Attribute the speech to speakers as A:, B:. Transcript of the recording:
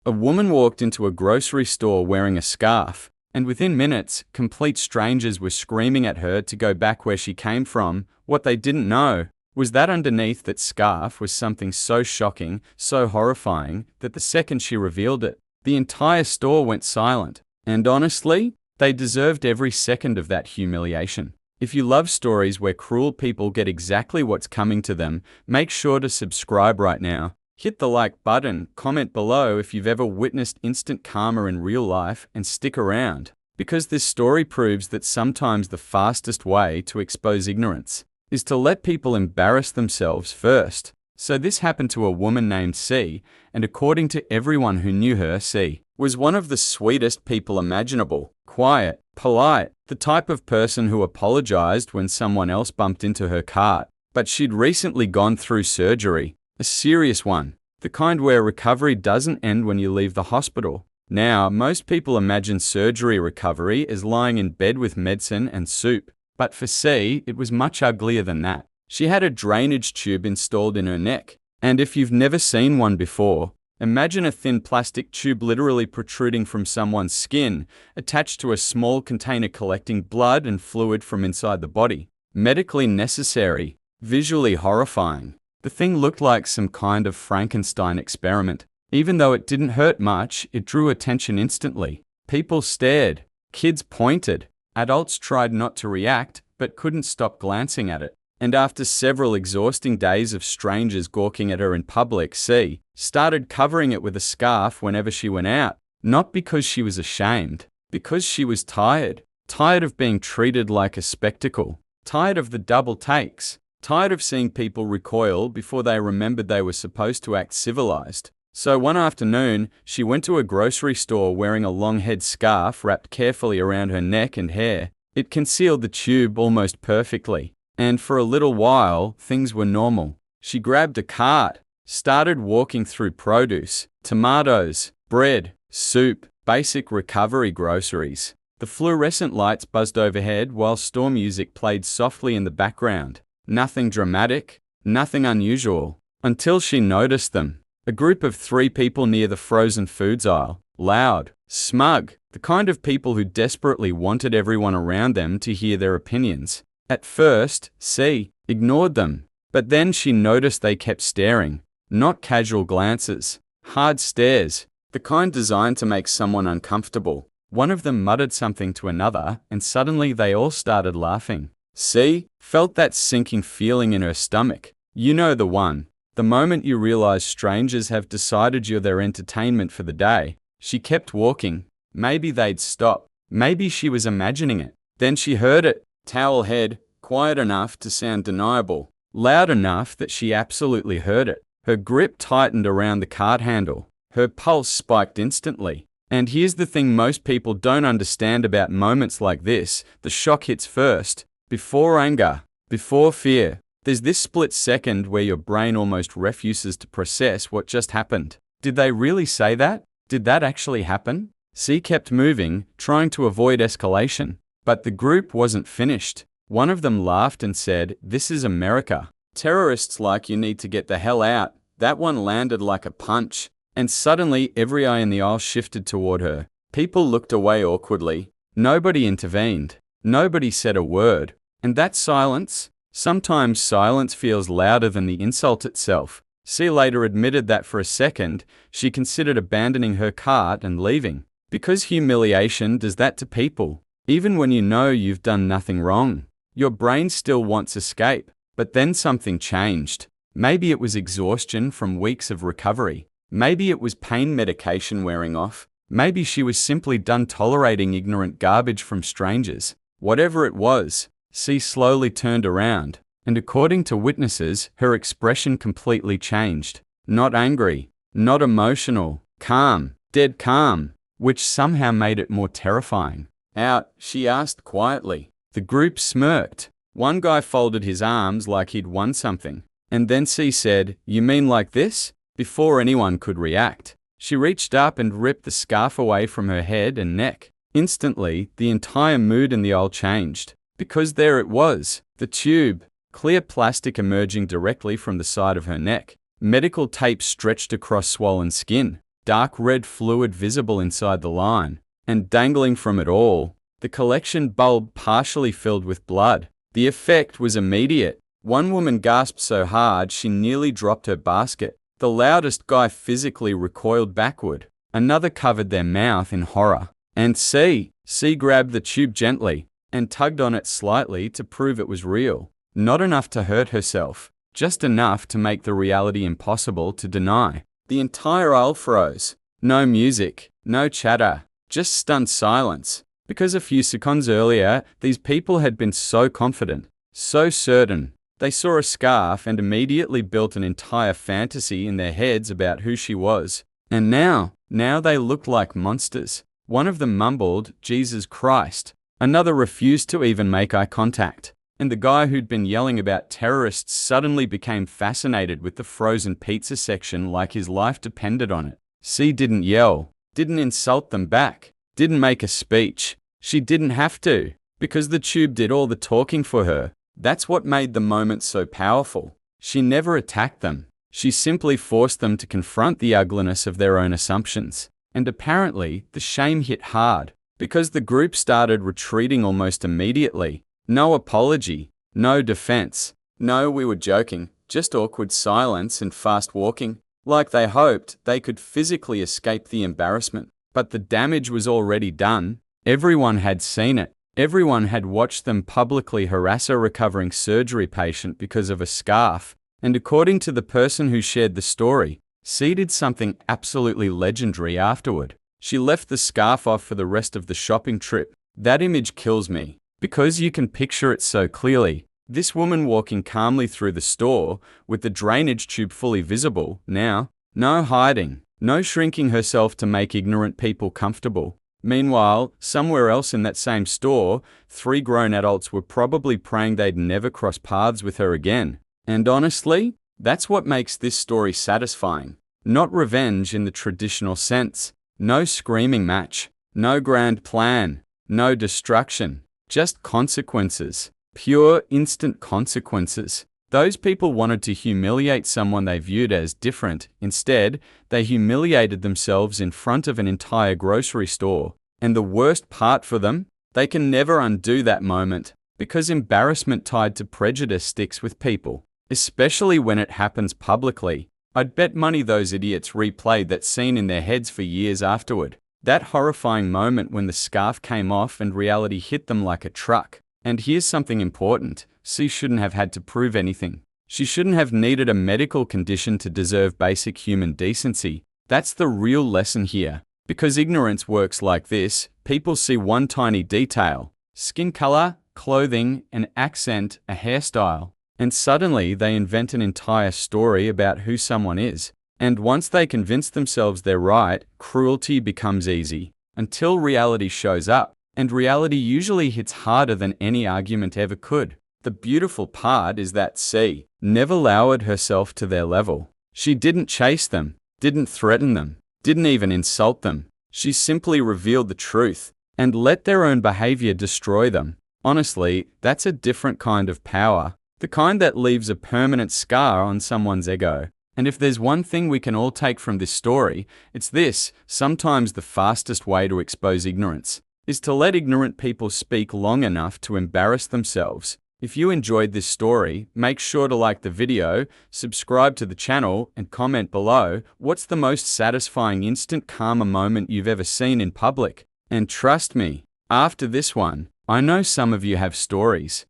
A: A woman walked into a grocery store wearing a scarf, and within minutes, complete strangers were screaming at her to go back where she came from. What they didn't know was that underneath that scarf was something so shocking, so horrifying, that the second she revealed it, the entire store went silent. And honestly, they deserved every second of that humiliation. If you love stories where cruel people get exactly what's coming to them, make sure to subscribe right now. Hit the like button, comment below if you've ever witnessed instant karma in real life, and stick around, because this story proves that sometimes the fastest way to expose ignorance is to let people embarrass themselves first. So this happened to a woman named C, and according to everyone who knew her, C was one of the sweetest people imaginable. Quiet, polite, the type of person who apologized when someone else bumped into her cart. But she'd recently gone through surgery, a serious one, the kind where recovery doesn't end when you leave the hospital. Now, most people imagine surgery recovery as lying in bed with medicine and soup. But for C, it was much uglier than that. She had a drainage tube installed in her neck. And if you've never seen one before, imagine a thin plastic tube literally protruding from someone's skin, attached to a small container collecting blood and fluid from inside the body. Medically necessary, visually horrifying. The thing looked like some kind of Frankenstein experiment. Even though it didn't hurt much, it drew attention instantly. People stared, kids pointed. Adults tried not to react, but couldn't stop glancing at it. And after several exhausting days of strangers gawking at her in public, C started covering it with a scarf whenever she went out. Not because she was ashamed, because she was tired. Tired of being treated like a spectacle. Tired of the double takes. Tired of seeing people recoil before they remembered they were supposed to act civilized. So one afternoon, she went to a grocery store wearing a long-head scarf wrapped carefully around her neck and hair. It concealed the tube almost perfectly. And for a little while, things were normal. She grabbed a cart, started walking through produce, tomatoes, bread, soup, basic recovery groceries. The fluorescent lights buzzed overhead while store music played softly in the background. Nothing dramatic, nothing unusual, until she noticed them. A group of 3 people near the frozen foods aisle, loud, smug, the kind of people who desperately wanted everyone around them to hear their opinions. At first, C ignored them, but then she noticed they kept staring, not casual glances, hard stares, the kind designed to make someone uncomfortable. One of them muttered something to another, and suddenly they all started laughing. C felt that sinking feeling in her stomach. You know the one. The moment you realize strangers have decided you're their entertainment for the day. She kept walking. Maybe they'd stop. Maybe she was imagining it. Then she heard it. Towel head, quiet enough to sound deniable. Loud enough that she absolutely heard it. Her grip tightened around the cart handle. Her pulse spiked instantly. And here's the thing most people don't understand about moments like this. The shock hits first. Before anger. Before fear. There's this split second where your brain almost refuses to process what just happened. Did they really say that? Did that actually happen? C kept moving, trying to avoid escalation. But the group wasn't finished. One of them laughed and said, "This is America. Terrorists like you need to get the hell out." That one landed like a punch. And suddenly every eye in the aisle shifted toward her. People looked away awkwardly. Nobody intervened. Nobody said a word. And that silence? Sometimes silence feels louder than the insult itself. C later admitted that for a second, she considered abandoning her cart and leaving. Because humiliation does that to people. Even when you know you've done nothing wrong, your brain still wants escape. But then something changed. Maybe it was exhaustion from weeks of recovery. Maybe it was pain medication wearing off. Maybe she was simply done tolerating ignorant garbage from strangers. Whatever it was, C slowly turned around, and according to witnesses, her expression completely changed. Not angry, not emotional, calm, dead calm, which somehow made it more terrifying. "Out?" she asked quietly. The group smirked. One guy folded his arms like he'd won something. And then C said, "You mean like this?" Before anyone could react, she reached up and ripped the scarf away from her head and neck. Instantly, the entire mood in the aisle changed. Because there it was, the tube, clear plastic emerging directly from the side of her neck. Medical tape stretched across swollen skin. dark red fluid visible inside the line, and dangling from it all, the collection bulb partially filled with blood. The effect was immediate. One woman gasped so hard she nearly dropped her basket. The loudest guy physically recoiled backward. Another covered their mouth in horror. And C grabbed the tube gently and tugged on it slightly to prove it was real. Not enough to hurt herself, just enough to make the reality impossible to deny. The entire aisle froze. No music, no chatter, just stunned silence. Because a few seconds earlier, these people had been so confident, so certain. They saw a scarf and immediately built an entire fantasy in their heads about who she was. And now they looked like monsters. One of them mumbled, "Jesus Christ." Another refused to even make eye contact. And the guy who'd been yelling about terrorists suddenly became fascinated with the frozen pizza section like his life depended on it. C didn't yell, didn't insult them back, didn't make a speech. She didn't have to, because the tube did all the talking for her. That's what made the moment so powerful. She never attacked them. She simply forced them to confront the ugliness of their own assumptions. And apparently, the shame hit hard, because the group started retreating almost immediately. No apology, no defense. No, we were joking, just awkward silence and fast walking, like they hoped they could physically escape the embarrassment. But the damage was already done. Everyone had seen it. Everyone had watched them publicly harass a recovering surgery patient because of a scarf. And according to the person who shared the story, C did something absolutely legendary afterward. She left the scarf off for the rest of the shopping trip. That image kills me, because you can picture it so clearly. This woman walking calmly through the store, with the drainage tube fully visible, now, no hiding, no shrinking herself to make ignorant people comfortable. Meanwhile, somewhere else in that same store, 3 grown adults were probably praying they'd never cross paths with her again. And honestly, that's what makes this story satisfying. Not revenge in the traditional sense. No screaming match. No grand plan. No destruction. Just consequences. Pure, instant consequences. Those people wanted to humiliate someone they viewed as different. Instead, they humiliated themselves in front of an entire grocery store. And the worst part for them? They can never undo that moment, because embarrassment tied to prejudice sticks with people, especially when it happens publicly. I'd bet money those idiots replayed that scene in their heads for years afterward. That horrifying moment when the scarf came off and reality hit them like a truck. And here's something important. C shouldn't have had to prove anything. She shouldn't have needed a medical condition to deserve basic human decency. That's the real lesson here. Because ignorance works like this, people see one tiny detail, skin color, clothing, an accent, a hairstyle, and suddenly they invent an entire story about who someone is. And once they convince themselves they're right, cruelty becomes easy, until reality shows up. And reality usually hits harder than any argument ever could. The beautiful part is that C never lowered herself to their level. She didn't chase them, didn't threaten them, didn't even insult them. She simply revealed the truth and let their own behavior destroy them. Honestly, that's a different kind of power, the kind that leaves a permanent scar on someone's ego. And if there's one thing we can all take from this story, it's this: sometimes the fastest way to expose ignorance is to let ignorant people speak long enough to embarrass themselves. If you enjoyed this story, make sure to like the video, subscribe to the channel, and comment below what's the most satisfying instant karma moment you've ever seen in public. And trust me, after this one, I know some of you have stories.